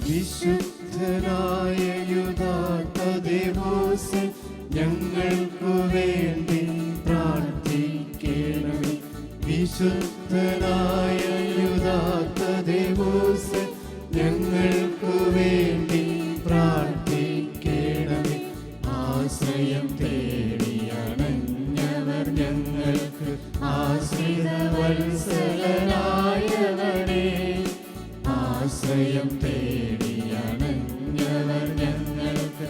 വിശുദ്ധനായ യുദാത്തദേവോസേ, ഞങ്ങൾക്കു വേണ്ടി പ്രാർത്ഥിക്കണമേ. വിശുദ്ധനായ യുദാത്തദേവോസേ, ഞങ്ങൾക്കു വേണ്ടി പ്രാർത്ഥിക്കണമേ. ആശ്രയം തേടിയണഞ്ഞവർ ഞങ്ങൾക്ക് ആശ്രിതവത്സലനായവനേ. ആശ്രയം തേടിയണഞ്ഞവർ ഞങ്ങൾക്ക്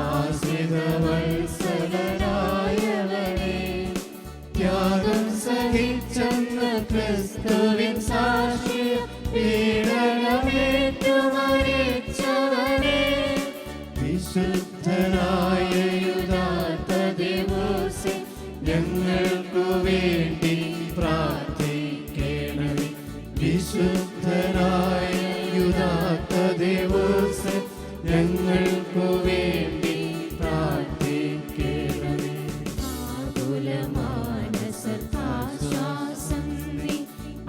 ആശ്രിതവത്സലനായവനേ. ത്യാഗം സഹിച്ചെന്ന ക്രിസ്തുവിൻ സാക്ഷ്യ പീഡനമേറ്റു മരിച്ചവനേ. വിശുദ്ധനായ യുദാത്തദേവോസേ, ഞങ്ങൾക്കു വേണ്ടി പ്രാർത്ഥിക്കണമേ. വിശുദ്ധനായ യുദാത്തദേവോസേ, ഞങ്ങൾക്കു വേണ്ടി പ്രാർത്ഥിക്കണമേ. ആകുലമാനസർക്കാശ്വാസം നീ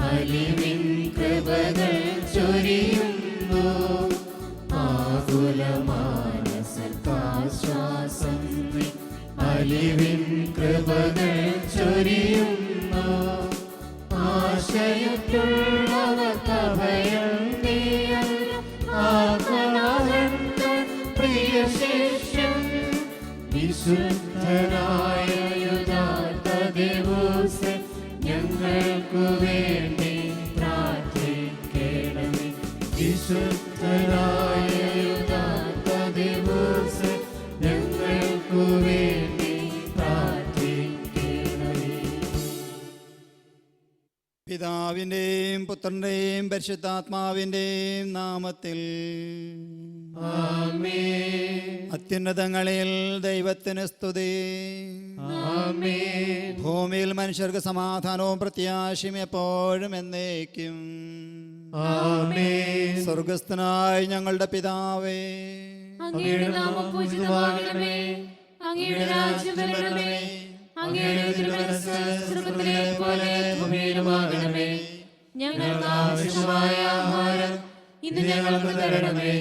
അലിവിൻ കൃപകൾ ചൊരിയുന്നു. ആകുലമാനസർക്കാശ്വാസം നീ അലിവിൻ കൃപകൾ ചൊരിയുന്നു. ആശയത്തുള്ളവർക്കഭയം നീയല്ല, ആത്മനാഥൻ തൻ പ്രിയ ശിഷ്യൻ. വിശുദ്ധനായ യുദാത്തദേവോസേ, ഞങ്ങൾക്കു വേണ്ടി പ്രാർത്ഥിക്കണമേ. വിശുദ്ധനായ യുദാത്തദേവോസേ, ഞങ്ങൾക്കു വേണ്ടി പ്രാർത്ഥിക്കണമേ. പിതാവിൻ്റെയും പുത്രൻ്റെയും പരിശുദ്ധാത്മാവിൻ്റെയും നാമത്തിൽ ആമേൻ. അത്യുന്നതങ്ങളിൽ ദൈവത്തിന് സ്തുതി. ആമേൻ. ഭൂമിയിൽ മനുഷ്യർക്ക് സമാധാനവും പ്രത്യാശയും എപ്പോഴും എന്നേക്കും. ആമേൻ. സ്വർഗസ്ഥനായ ഞങ്ങളുടെ പിതാവേ, അങ്ങയുടെ നാമം പൂജിതമാകണമേ. അങ്ങയുടെ രാജ്യം വരണമേ. അങ്ങയുടെ തിരുമനസ്സ് സ്വർഗ്ഗത്തിലെ പോലെ ഭൂമിയിലുമാകണമേ. ഞങ്ങൾക്ക് ആവശ്യമായ ആഹാരം ഇന്ന് ഞങ്ങൾക്ക് തരണമേ.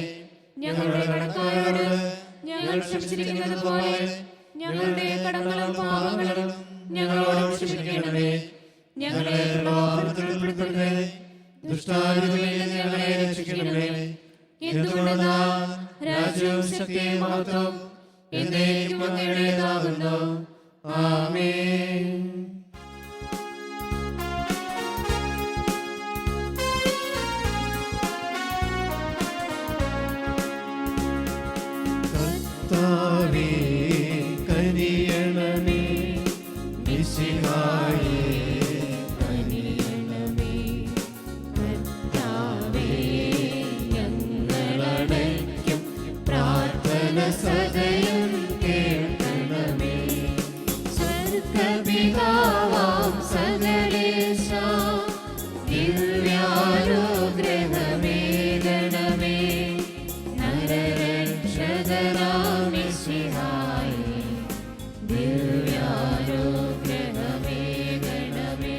ഞങ്ങളുടെ കടക്കാരോട് ഞങ്ങൾ ക്ഷമിച്ചിരിക്കുന്നത് പോലെ ഞങ്ങളുടെ കടങ്ങളും പാപങ്ങളും ഞങ്ങളോട് ക്ഷമിക്കണമേ. ഞങ്ങളെ പ്രലോഭനത്തിൽ ഉൾപ്പെടുത്തരുതേ, ദുഷ്ടാരൂപിയിൽ നിന്ന് ഞങ്ങളെ രക്ഷിക്കണമേ. എന്തുകൊണ്ടെന്നാൽ രാജ്യവും ശക്തിയും മഹത്വവും എന്നേക്കും അങ്ങയുടേതാകുന്നു. ആമേൻ. കർത്താവേ കനിയണമേ, മിശിഹായേ കനിയണമേ. കർത്താവേ ഞങ്ങളടയ്ക്കും പ്രാർത്ഥന സദയം കേൾക്കണമേ. സ്വർഗ്ഗപിതാവാം സകലേശാ, ദിവ്യാനുഗ്രഹമേകണമേ. നരരക്ഷകനാം മിശിഹായേ, ദിവ്യാനുഗ്രഹമേകണമേ.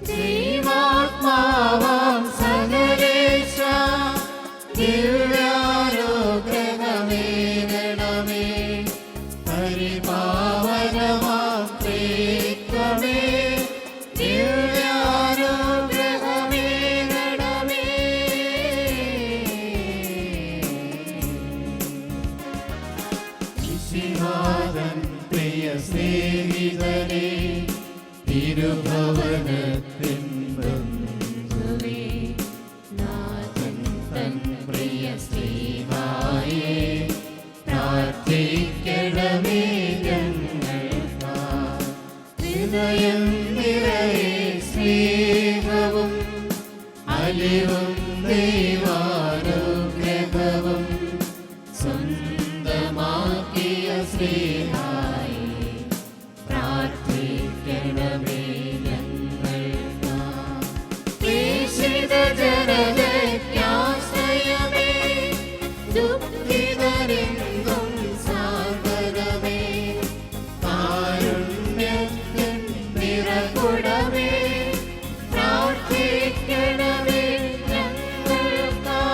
ദൈവാത്മാവാം സകലേശാ, ദിവ്യാനുഗ്രഹമേകണമേ. പരിപാവനമാം ത്രിത്വമേ, ദിവ്യാനുഗ്രഹമേകണമേ. മിശിഹാതൻ പ്രിയ സ്നേഹിതനേ, തിരുഭവനത്തിൻ ബന്ധുവേ, നാഥൻ തൻ പ്രിയ സ്നേഹായേ പ്രാർത്ഥിക്കണമേ. ഞങ്ങൾക്കായി ഹൃദയം നിറയെ സ്നേഹവും അലിവും ദൈവാനുഗ്രഹവും സ്വന്തമാക്കിയ സ്നേഹായേ പ്രാർത്ഥിക്കണമേ. ഞങ്ങൾക്കായി പ്രേക്ഷിത ജനതയ്ക്കാശ്രയമേ, ദുഃഖിതരെങ്കും സാന്ത്വനമേ. കാരുണ്യത്തിൻ നിറകുടമേ, പ്രാർത്ഥിക്കണമേ ഞങ്ങൾക്കായി.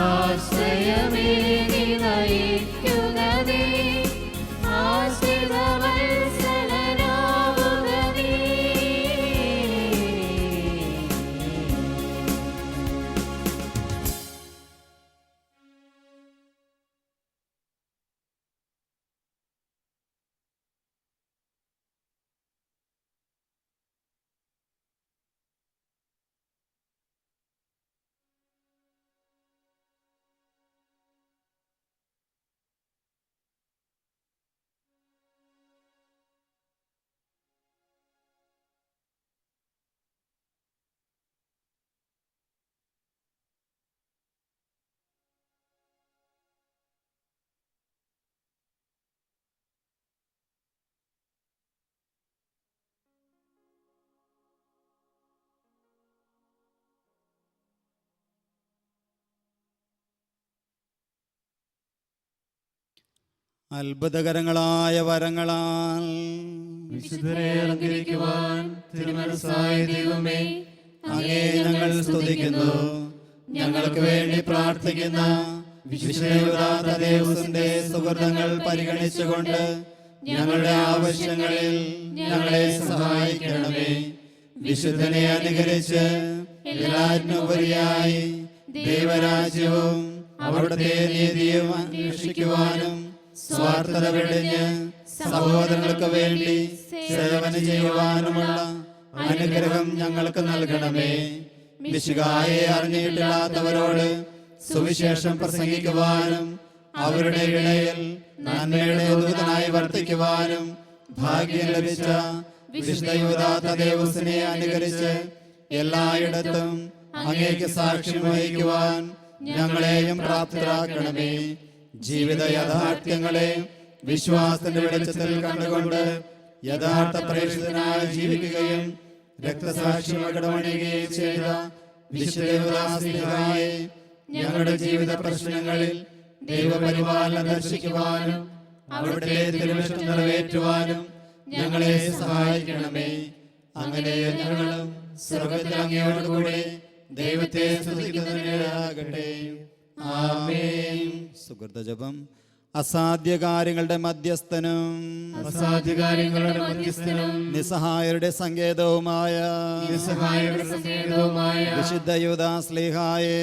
ആശ്രയമേകി നയിക്കുന്നതേ, ആശ്രിതവത്സലനാവുകനീ. അത്ഭുതകരങ്ങളായ വരങ്ങളാൽ വിശുദ്ധരെ അലങ്കരിക്കുവാൻ തിരുമനസ്സായ ദൈവമേ, അങ്ങേ ഞങ്ങൾ സ്തുതിക്കുന്നു. ഞങ്ങൾക്ക് വേണ്ടി പ്രാർത്ഥിക്കുന്ന വിശുദ്ധ സുഹൃതങ്ങൾ പരിഗണിച്ചുകൊണ്ട് ഞങ്ങളുടെ ആവശ്യങ്ങളിൽ ഞങ്ങളെ സഹായിക്കണമേ. വിശുദ്ധനെ അനുകരിച്ച് എല്ലാറ്റിനുപരിയായി ദൈവരാജ്യവും അവിടുത്തെ നീതിയും അന്വേഷിക്കുവാനും സ്വാർത്ഥത വെടിഞ്ഞ് സഹോദരങ്ങൾക്ക് വേണ്ടി സേവനം ചെയ്യുവാനുമുള്ള അനുഗ്രഹം ഞങ്ങൾക്ക് നൽകണമേ. മിശിഹായെ അറിഞ്ഞിട്ടില്ലാത്തവരോട് സുവിശേഷം പ്രസംഗിക്കുവാനും അവരുടെ ഇടയിൽ നന്മയുടെ ദൂതനായി വർത്തിക്കുവാനും ഭാഗ്യം ലഭിച്ച വിശുദ്ധ യൂദാ തദേവുസിനെ അനുകരിച്ച് എല്ലായിടത്തും അങ്ങേക്ക് സാക്ഷ്യം വഹിക്കുവാൻ ഞങ്ങളെയും പ്രാപ്തരാക്കണമേ. ജീവിത യാഥാർത്ഥ്യങ്ങളെ വിശ്വാസത്തിന്റെ വെളിച്ചത്തിൽ കണ്ടുകൊണ്ട് യഥാർത്ഥ പ്രേക്ഷിതനായി ജീവിക്കുകയും രക്തസാക്ഷ്യം അകടമണിയുകയും ചെയ്ത വിശുദ്ധ ഞങ്ങളുടെ ജീവിത പ്രശ്നങ്ങളിൽ ദൈവപരിപാലനം ദർശിക്കുവാനും അവിടുത്തെ തിരുവിഷ്ടം നിറവേറ്റുവാനും ഞങ്ങളെ സഹായിക്കണമേ. അങ്ങനെ ഞങ്ങളും സ്വർഗ്ഗത്തിൽ അങ്ങയോടുകൂടെ ദൈവത്തെ സ്തുതിക്കുന്നതിനാകട്ടെ. ആമേൻ. സുഹൃതജപം. അസാധ്യ കാര്യങ്ങളുടെ മധ്യസ്ഥനും അസാധ്യകാര്യങ്ങളുടെ മധ്യസ്ഥനും നിസ്സഹായരുടെ സങ്കേതവുമായ വിശുദ്ധ യൂദാസ്ലീഹായെ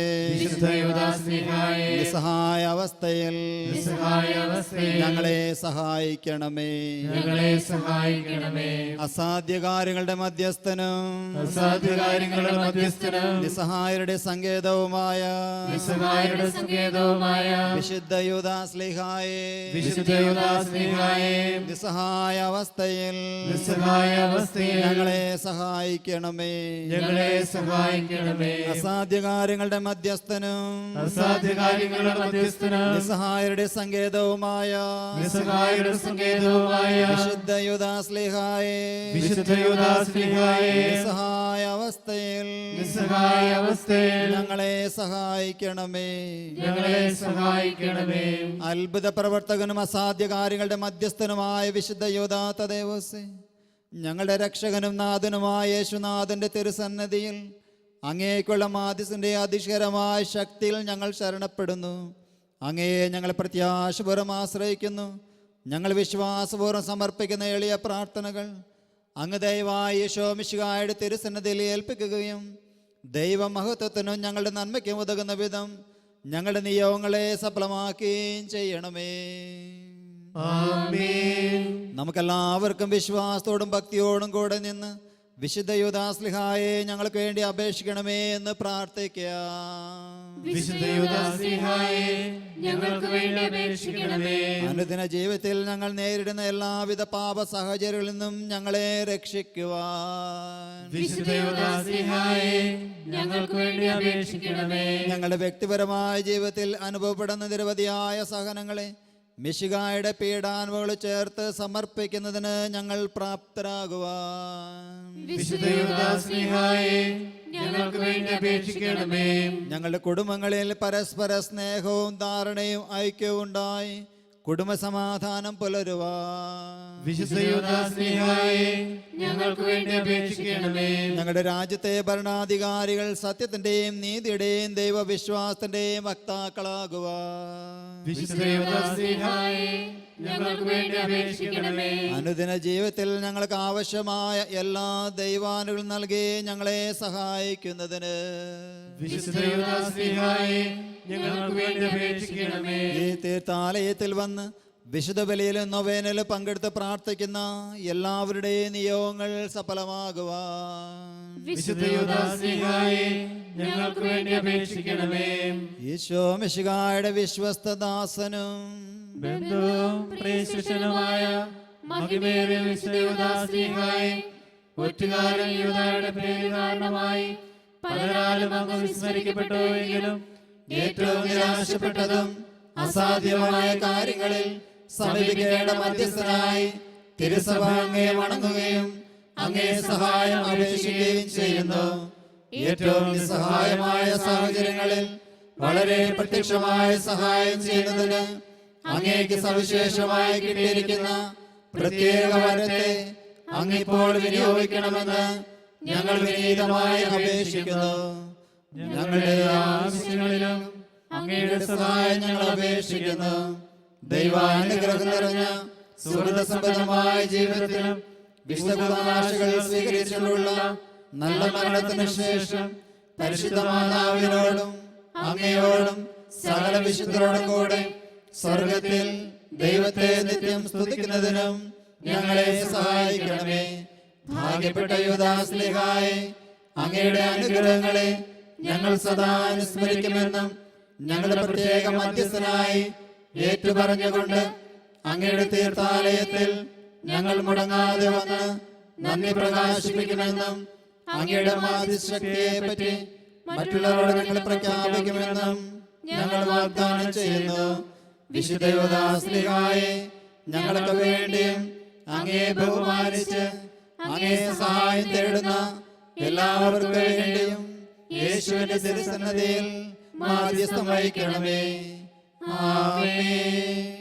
നിസ്സഹായ അവസ്ഥയിൽ ഞങ്ങളെ സഹായിക്കണമേ. അസാധ്യ കാര്യങ്ങളുടെ മധ്യസ്ഥനും നിസ്സഹായരുടെ സങ്കേതവുമായ വിശുദ്ധ യൂദാസ്ലീഹായെ നിസ്സഹായ അവസ്ഥയിൽ ഞങ്ങളെ സഹായിക്കണമേ. അസാധ്യ കാര്യങ്ങളുടെ മധ്യസ്ഥനും നിസ്സഹായരുടെ സങ്കേതവുമായ വിശുദ്ധ യൂദാസ്ലീഹായെ നിസ്സഹായ അവസ്ഥയിൽ ഞങ്ങളെ സഹായിക്കണമേ. അത്ഭുത പ്രവർത്തകനും അസാധ്യ കാര്യങ്ങളുടെ മധ്യസ്ഥനുമായ വിശുദ്ധ യൂദാ തദേവുസേ, ഞങ്ങളുടെ രക്ഷകനും നാഥനുമായ യേശുനാഥന്റെ തിരുസന്നിധിയിൽ അങ്ങേക്കുള്ള മാധ്യസ്ഥന്റെ അതിശയകരമായ ശക്തിയിൽ ഞങ്ങൾ ശരണപ്പെടുന്നു. അങ്ങയെ ഞങ്ങൾ പ്രത്യാശപൂർവ്വം ആശ്രയിക്കുന്നു. ഞങ്ങൾ വിശ്വാസപൂർവ്വം സമർപ്പിക്കുന്ന എളിയ പ്രാർത്ഥനകൾ അങ്ങ് ദയവായി യേശോ മിശിഹായുടെ തിരുസന്നിധിയിൽ ഏൽപ്പിക്കുകയും ദൈവമഹത്വത്തിനും ഞങ്ങളുടെ നന്മയ്ക്കും ഉതകുന്ന വിധം ഞങ്ങളുടെ നിയോഗങ്ങളെ സഫലമാക്കുകയും ചെയ്യണമേ. നമുക്കെല്ലാവർക്കും വിശ്വാസത്തോടും ഭക്തിയോടും കൂടെ നിന്ന് വിശുദ്ധ യൂദാസ്ലീഹായെ ഞങ്ങൾക്ക് വേണ്ടി അപേക്ഷിക്കണമേ എന്ന് പ്രാർത്ഥിക്കാം. അനുദിന ജീവിതത്തിൽ ഞങ്ങൾ നേരിടുന്ന എല്ലാവിധ പാപ സാഹചര്യങ്ങളിൽ നിന്നും ഞങ്ങളെ രക്ഷിക്കുവാൻ ഞങ്ങളുടെ വ്യക്തിപരമായ ജീവിതത്തിൽ അനുഭവപ്പെടുന്ന നിരവധിയായ സഹനങ്ങളെ മിശിഹായുടെ പീഡാനുഭവങ്ങൾ ചേർത്ത് സമർപ്പിക്കുന്നതിന് ഞങ്ങൾ പ്രാപ്തരാകുവാൻ ഞങ്ങളുടെ കുടുംബങ്ങളിൽ പരസ്പര സ്നേഹവും ധാരണയും ഐക്യവും ഉണ്ടായി കുടുംബസമാധാനം പുലരുവാൻ വിശുദ്ധ യൂദാസ്ലീഹായെ ഞങ്ങൾക്ക് വേണ്ടി അപേക്ഷിക്കണമേ. ഞങ്ങളുടെ രാജ്യത്തെ ഭരണാധികാരികൾ സത്യത്തിന്റെയും നീതിയുടെയും ദൈവവിശ്വാസത്തിന്റെയും വക്താക്കളാകുവാൻ വിശുദ്ധ യൂദാസ്ലീഹായെ ഞങ്ങൾക്ക് വേണ്ടി അപേക്ഷിക്കണമേ. അനുദിന ജീവിതത്തിൽ ഞങ്ങൾക്ക് ആവശ്യമായ എല്ലാ ദൈവാനുകളും നൽകി ഞങ്ങളെ സഹായിക്കുന്നതിന് വിശുദ്ധ യൂദാസ്ലീഹായെ ഞങ്ങൾക്ക് വേണ്ടി അപേക്ഷിക്കണമേ. ഈ തീർത്ഥാലയത്തിൽ വന്ന് വിശുദ്ധ ബലിയിലും നൊവേനയിലും പങ്കെടുത്ത് പ്രാർത്ഥിക്കുന്ന എല്ലാവരുടെയും നിയോഗങ്ങൾ സഫലമാകുവാൻ വിശുദ്ധ യൂദാസ്ലീഹായെ ഞങ്ങൾക്ക് വേണ്ടി അപേക്ഷിക്കണമേ. ഈശോ മിശിഹായുടെ വിശ്വസ്ത ദാസനും ബന്ധുവും പ്രിയശിഷ്യനുമായ മഹിമേറിയ വിശുദ്ധ യൂദാസ്ലീഹായെ ഒറ്റുകാരൻ യൂദായുടെ പേര് കാരണമായി പലരാലും അങ്ങ് വിസ്മരിക്കപ്പെട്ടു എങ്കിലും ഏറ്റവും നിരാശപ്പെട്ടതും അസാധ്യമായ കാര്യങ്ങളിൽ സമീപിക്കേണ്ട മധ്യസ്ഥനായി തിരുസഭ അങ്ങയെ വണങ്ങുകയും അങ്ങേ സഹായം അപേക്ഷിക്കുകയും ചെയ്യുന്നു. ഏറ്റവും നിസ്സഹായമായ സാഹചര്യങ്ങളിൽ വളരെ പ്രത്യക്ഷമായ സഹായം ചെയ്യുന്നതിന് അങ്ങേക്ക് സവിശേഷമായി കിട്ടിയിരിക്കുന്ന പ്രത്യേക വരത്തെ അങ്ങിപ്പോൾ വിനിയോഗിക്കണമെന്ന് ഞങ്ങൾ വിനീതമായി അപേക്ഷിക്കുന്നു. ഞങ്ങളുടെ ആവശ്യങ്ങളിലും അങ്ങയുടെ സഹായം ഞങ്ങൾ അപേക്ഷിക്കുന്നു. ദൈവാനുഗ്രഹം നിറഞ്ഞ സുഹൃതസമ്പന്നമായ ജീവിതത്തിലും വിശുദ്ധ സ്വീകരിച്ചുള്ള നല്ല മരണത്തിന് ശേഷം പരിശുദ്ധ മാതാവിനോടും അങ്ങയോടും സകല വിശുദ്ധരോടും കൂടെ സ്വർഗത്തിൽ ദൈവത്തെ നിത്യം സ്തുതിക്കുന്നതിനും ഞങ്ങളെ സഹായിക്കണമേ. ഭാഗ്യപ്പെട്ട യൂദാസ്ലീഹായെ അങ്ങയുടെ അനുഗ്രഹങ്ങളെ ഞങ്ങൾ സദാ അനുസ്മരിക്കുമെന്നും ഞങ്ങളുടെ പ്രത്യേക മധ്യസ്ഥനായി ഏറ്റുപറഞ്ഞുകൊണ്ട് അങ്ങയുടെ തീർത്ഥാലയത്തിൽ ഞങ്ങൾ മുടങ്ങാതെ വന്ന് നന്ദി പ്രകാശിപ്പിക്കുമെന്നും അങ്ങയുടെ മാതൃശക്തിയെ പറ്റി മറ്റുള്ളവരോട് ഞങ്ങൾ പ്രഖ്യാപിക്കുമെന്നും ഞങ്ങൾ വാഗ്ദാനം ചെയ്യുന്നു. വിശുദ്ധ യൂദാസ്ലീഹായെ ഞങ്ങൾക്ക് വേണ്ടിയും അങ്ങയെ ബഹുമാനിച്ച് അങ്ങേ സഹായം തേടുന്ന എല്ലാവർക്കും വേണ്ടിയും യേശുവിന്റെ തിരുസന്നിധിയിൽ മാധ്യസ്ഥം വഹിക്കണമേ. ആമേൻ.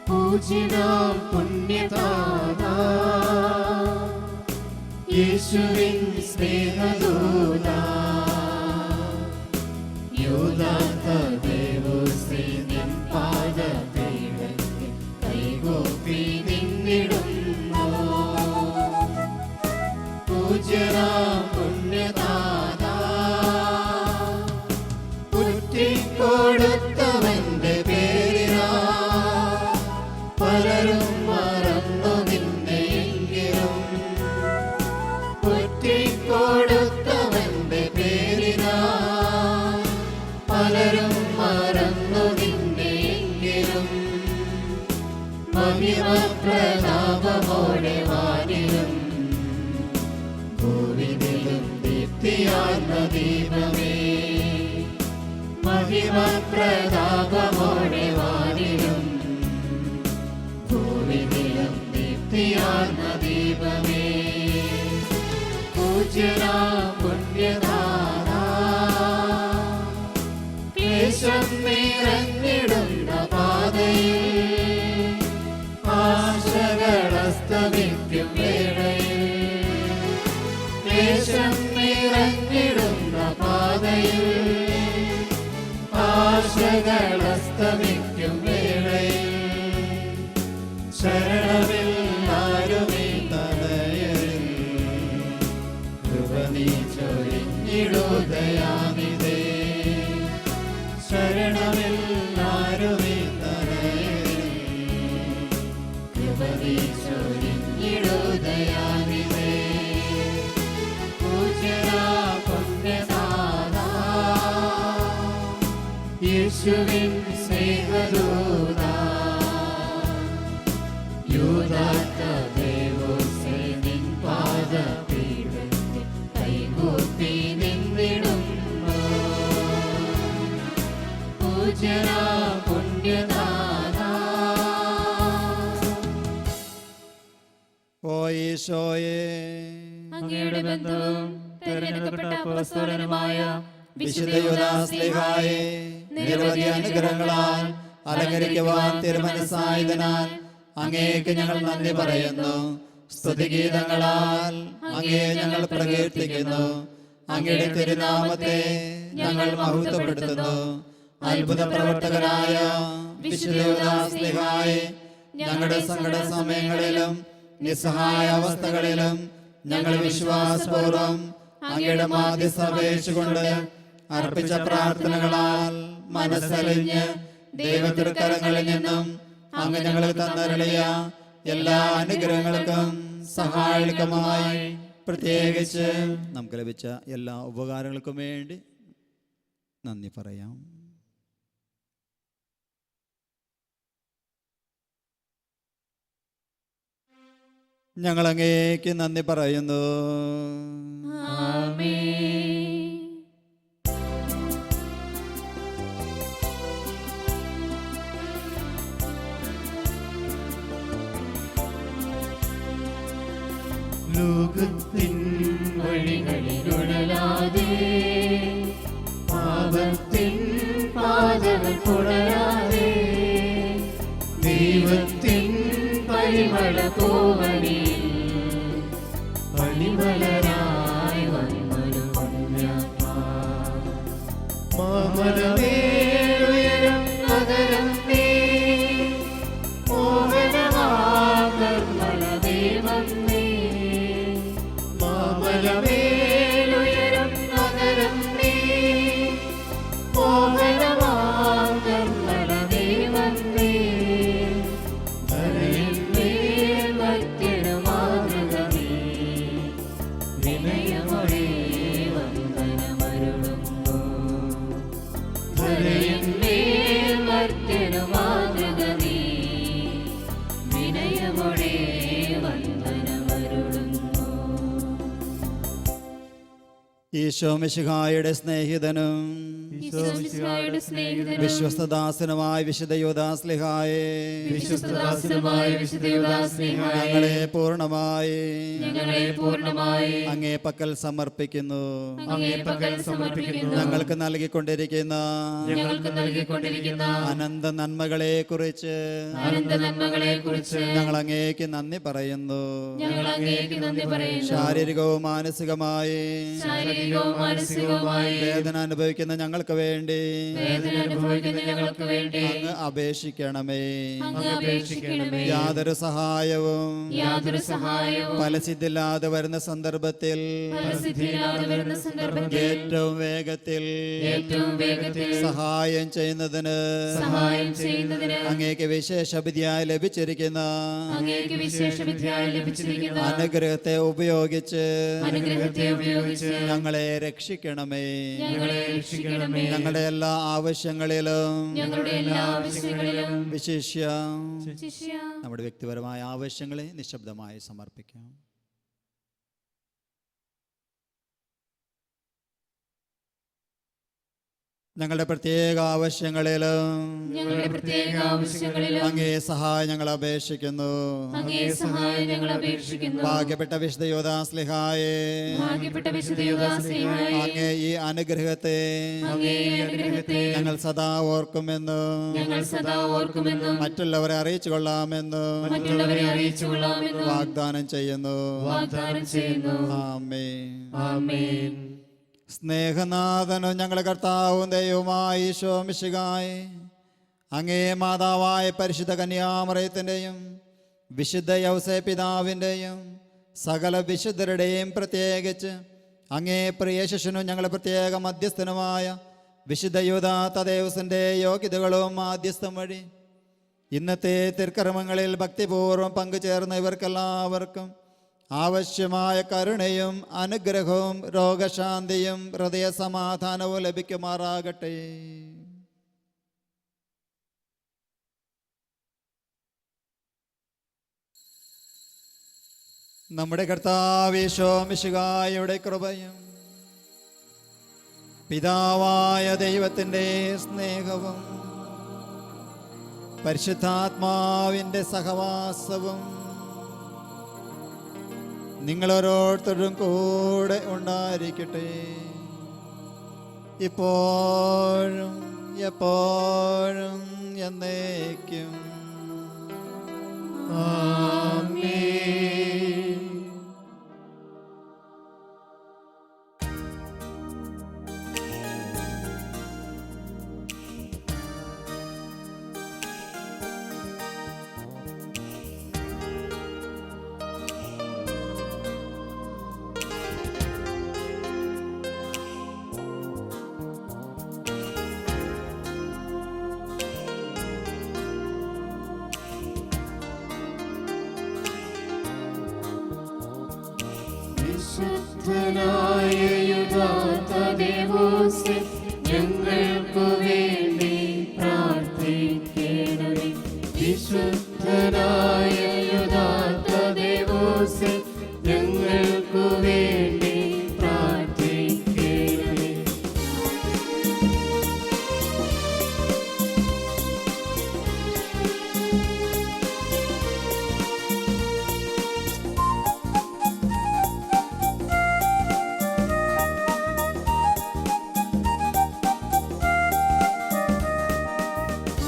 പൂജിതാം പുണ്യദാതാ യേശുവിൻ സ്നേഹദൂതാ യൂദാതദേവോസേ നിൻ പാദപീഠത്തിൽ കൈകൂപ്പി നിന്നിടുന്നു. പൂജ്യനാം പുണ്യദാതാ ഉറ്റിക്കൊടുത്തവന്റെ പേരിനാ പലരും മറന്നു നിന്നെയെങ്കിലും ഒറ്റിക്കൊടുത്തവന്റെ പേരിനാ പലരും മറന്നു നിന്നെയെങ്കിലും മഹിമ പ്രതാപമോടെ വാനിലും ഭൂവിലും ദീപ്തിയാർന്ന ദീപമേ. മഹിമ പ്രതാപമോടെ വാനിലും ഭൂവിലും ദീപ്തിയാർന്ന ദീപമേ. പൂജ്യനാ പുണ്യദാതാ ക്ലേശം നിറഞ്ഞിടുന്ന പാതയിൽ ആശകളസ്തമിക്കും വേളയിൽ ക്ലേശം നിറഞ്ഞിടുന്ന പാതയിൽ ആശകളസ്തമിക്കും വേളയിൽ ശരണമില്ലാരുമീ തനയരിൽ കൃപ നീ ചൊരിഞ്ഞിടുകയാണിതേ. ശരണമില്ലാരുമീ തനയരിൽ കൃപ നീ ചൊരിഞ്ഞിടുകയാണിതേ. പൂജ്യനാ പുണ്യദാതാ യേശുവിൻ സ്നേഹദൂതാ യൂദാതദേവോസേ നിൻ പാദപീഠത്തിൽ കൈകൂപ്പി നിന്നിടുന്നു. നിത്യനാ പുണ്യനാഥ. ഓ ഈശോയേ, അങ്ങയുടെ ബന്ധവും തിരഞ്ഞെടുക്കപ്പെട്ട അപ്പോസ്തലനുമായ വിശുദ്ധ യൂദാസ്ലീഹായെ നിരവധി അനുഗ്രഹങ്ങളാൽ അലങ്കരിക്കുവാൻ തിരുമനസ്സായതിനാൽ അങ്ങേക്ക് ഞങ്ങൾ നന്ദി പറയുന്നു. സ്തുതിഗീതങ്ങളാൽ അങ്ങയെ ഞങ്ങൾ പ്രകീർത്തിക്കുന്നു. അങ്ങയുടെ തിരുനാമത്തെ ഞങ്ങൾ മഹത്വപ്പെടുത്തുന്നു. അത്ഭുത പ്രവർത്തകനായ വിശുദ്ധ യൂദാസ്ലീഹായെ ഞങ്ങളുടെ സങ്കട സമയങ്ങളിലും നിസ്സഹായ അവസ്ഥകളിലും ഞങ്ങൾ വിശ്വാസപൂർവം അങ്ങയുടെ മാധ്യസ്ഥ അപേക്ഷിച്ചുകൊണ്ട് അർപ്പിച്ച പ്രാർത്ഥനകളാൽ മനസ്സലിഞ്ഞ് ദൈവത്തിരുക്കരങ്ങളിൽ നിന്നും അങ്ങ് ഞങ്ങൾക്ക് തന്നരുളിയ എല്ലാ അനുഗ്രഹങ്ങൾക്കും സഹായകമായി പ്രത്യേകിച്ച് നമുക്ക് ലഭിച്ച എല്ലാ ഉപകാരങ്ങൾക്കും വേണ്ടി നന്ദി പറയാം. ഞങ്ങൾ അങ്ങേക്ക് നന്ദി പറയുന്നു. ആമേൻ. ലോകത്തിൻ വഴികളിലുഴലാതെ പാപത്തിൻ പാതകൾ പുഴയാതെ ദൈവത്തിൻ പരിമള പൂവനിൽ പണിമലരായി വന്നൊരു പുണ്യാത്മാ. മാമലമേലുയരം നഗരം നീ മോഹനമാകർമ്മല ദൈവം നീ. മാമലമേലുയരം നഗരം നീ മോഹനമാകർമ്മല ദൈവം നീ. ഈശോ മിശിഹായുടെ സ്നേഹിതനും വിശ്വസ്തദാസനുമായ വിശുദ്ധ യൂദാസ്ലീഹായെ ഞങ്ങളെ പൂർണ്ണമായി അങ്ങേ പക്കൽ സമർപ്പിക്കുന്നു. ഞങ്ങൾക്ക് നൽകിക്കൊണ്ടിരിക്കുന്ന അനന്ത നന്മകളെ കുറിച്ച് ഞങ്ങൾ അങ്ങേക്ക് നന്ദി പറയുന്നു. ശാരീരികവും മാനസികമായി വേദന അനുഭവിക്കുന്ന ഞങ്ങൾക്ക് വേണ്ടി അങ്ങ് അപേക്ഷിക്കണമേ. യാതൊരു സഹായവും ഫലസിദ്ധില്ലാതെ വരുന്ന സന്ദർഭത്തിൽ ഏറ്റവും വേഗത്തിൽ സഹായം ചെയ്യുന്നതിന് അങ്ങേക്ക് വിശേഷവിധിയായി ലഭിച്ചിരിക്കുന്ന അനുഗ്രഹത്തെ ഉപയോഗിച്ച് ഞങ്ങളെ രക്ഷിക്കണമേ. ഞങ്ങളുടെ എല്ലാ ആവശ്യങ്ങളിലും വിശേഷ്യ നമ്മുടെ വ്യക്തിപരമായ ആവശ്യങ്ങളെ നിശബ്ദമായി സമർപ്പിക്കാം. ഞങ്ങളുടെ പ്രത്യേക ആവശ്യങ്ങളിലും അങ്ങേ സഹായം ഞങ്ങൾ അപേക്ഷിക്കുന്നു. ഭാഗ്യപ്പെട്ട വിശുദ്ധ യൂദാസ്ലീഹായെ അങ്ങേ ഈ അനുഗ്രഹത്തെ ഞങ്ങൾ സദാ ഓർക്കുമെന്നും മറ്റുള്ളവരെ അറിയിച്ചു കൊള്ളാമെന്നും വാഗ്ദാനം ചെയ്യുന്നു. ആമേൻ. സ്നേഹനാഥനും ഞങ്ങളുടെ കർത്താവും ദൈവവുമായ ഈശോ മിശിഹായേ, അങ്ങേ മാതാവായ പരിശുദ്ധ കന്യാമറിയത്തിൻ്റെയും വിശുദ്ധ യൗസേപ്പ് പിതാവിൻ്റെയും സകല വിശുദ്ധരുടെയും പ്രത്യേകിച്ച് അങ്ങേ പ്രിയ ശിഷ്യനും ഞങ്ങളുടെ പ്രത്യേക മധ്യസ്ഥനുമായ വിശുദ്ധ യൂദാ തദേവുസിൻ്റെ യോഗ്യതകളും മാധ്യസ്ഥം വഴി ഇന്നത്തെ തിരുക്കർമ്മങ്ങളിൽ ഭക്തിപൂർവ്വം പങ്കുചേർന്ന ഇവർക്കെല്ലാവർക്കും ആവശ്യമായ കരുണയും അനുഗ്രഹവും രോഗശാന്തിയും ഹൃദയസമാധാനവും ലഭിക്കുമാറാകട്ടെ. നമ്മുടെ കർത്താവ് ഈശോ മിശിഹായുടെ കൃപയും പിതാവായ ദൈവത്തിൻ്റെ സ്നേഹവും പരിശുദ്ധാത്മാവിൻ്റെ സഹവാസവും നിങ്ങളോരോരുത്തരും കൂടെ ഉണ്ടായിരിക്കട്ടെ, ഇപ്പോഴും എപ്പോഴും എന്നേക്കും. ആമേൻ. വിശുദ്ധനായ യഥാർത്ഥ ദേവോസേ, ഞങ്ങൾക്കു വേണ്ടി പ്രാർത്ഥിക്കണമേ. വിശുദ്ധനായ യഥാർത്ഥ ദേവോസേ, ഞങ്ങൾക്കു വേണ്ടി പ്രാർത്ഥിക്കണമേ.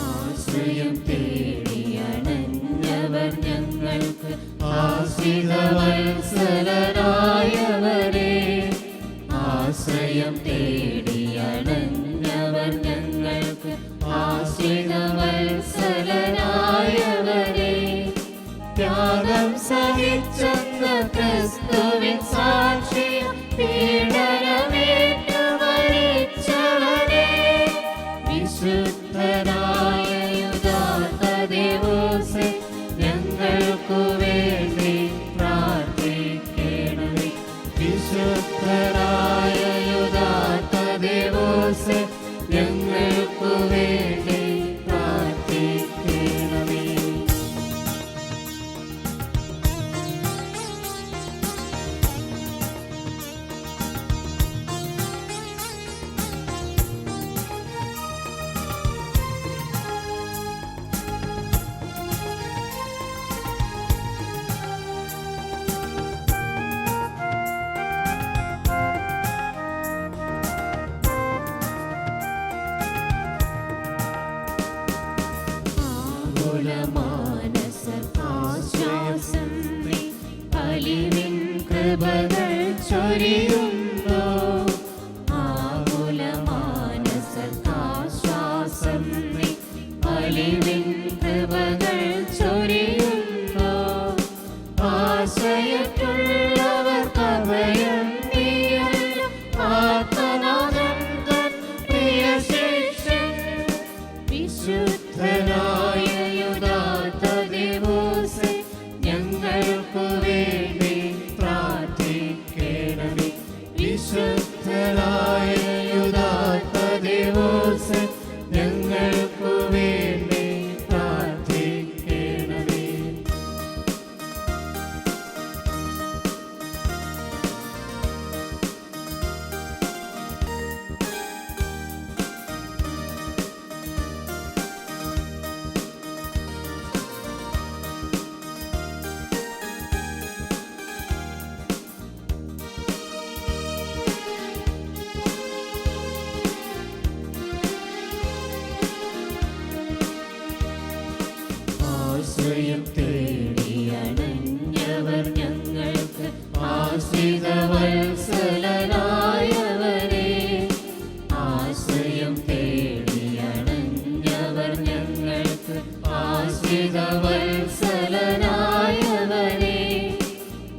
ആശ്രയം തേടിയണഞ്ഞവർ ഞങ്ങൾക്ക് ആശ്രിതവത്സലരായവരേ. ആശ്രയം തേടിയണഞ്ഞവർ ഞങ്ങൾക്ക് ആശ്രിതവത്സലരായവരേ. ത്യാഗം സഹിച്ചെന്ന ക്രിസ്തുവിൻ സാക്ഷിയം പീഡനമേറ്റു മരിച്ചവനേ. വിശുദ്ധനായ യഥാർത്ഥ ദേവോസേ, ഞങ്ങൾക്കു വേണ്ടി പ്രാർത്ഥിക്കണമേ. വിശുദ്ധനായ യഥാർത്ഥ ദേവോസേ, ഞങ്ങൾക്കു വേണ്ടി പ്രാർത്ഥിക്കണമേ. ആശ്വാസം നീ, അലിവിൻ കൃപകൾ ചൊരിയുന്നു. ആകുലമാനസർക്കാശ്വാസം നീ, അലിവിൻ കൃപകൾ ചൊരിയുന്നു. ആശയത്തുള്ളവർക്ക് അഭയം നീയല്ലോ, ആത്മനാഥൻ തൻ പ്രിയ ശിഷ്യൻ. വിശുദ്ധനായ യഥാർത്ഥ ദേവോസേ, ഞങ്ങൾക്കു വേണ്ടി പ്രാർത്ഥിക്കണമേ. വിശുദ്ധനായ യഥാർത്ഥ ദേവോസേ, ഞങ്ങൾക്കു വേണ്ടി പ്രാർത്ഥിക്കണമേ. ആശ്രയം തേടിയണഞ്ഞവർ ഞങ്ങൾക്ക് ആശ്രിതവത്സലരായവരേ. ആശ്രയം തേടിയണഞ്ഞവർ ഞങ്ങൾക്ക് ആശ്രിതവത്സലരായവരേ.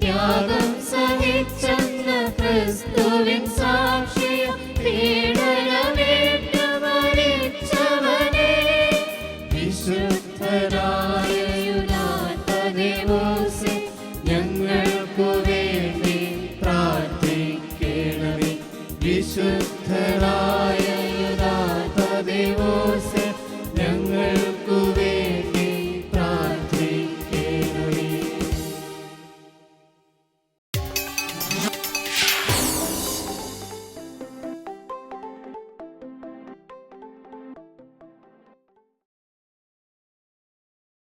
ത്യാഗം സഹിച്ചെന്ന ക്രിസ്തുവിൻ സാക്ഷിയം പീഡനമേറ്റു മരിച്ചവനേ. വിശുദ്ധനായ യഥാർത്ഥ ദേവോസേ, ഞങ്ങൾക്കു വേണ്ടി പ്രാർത്ഥിക്കണമേ. വിശുദ്ധനായ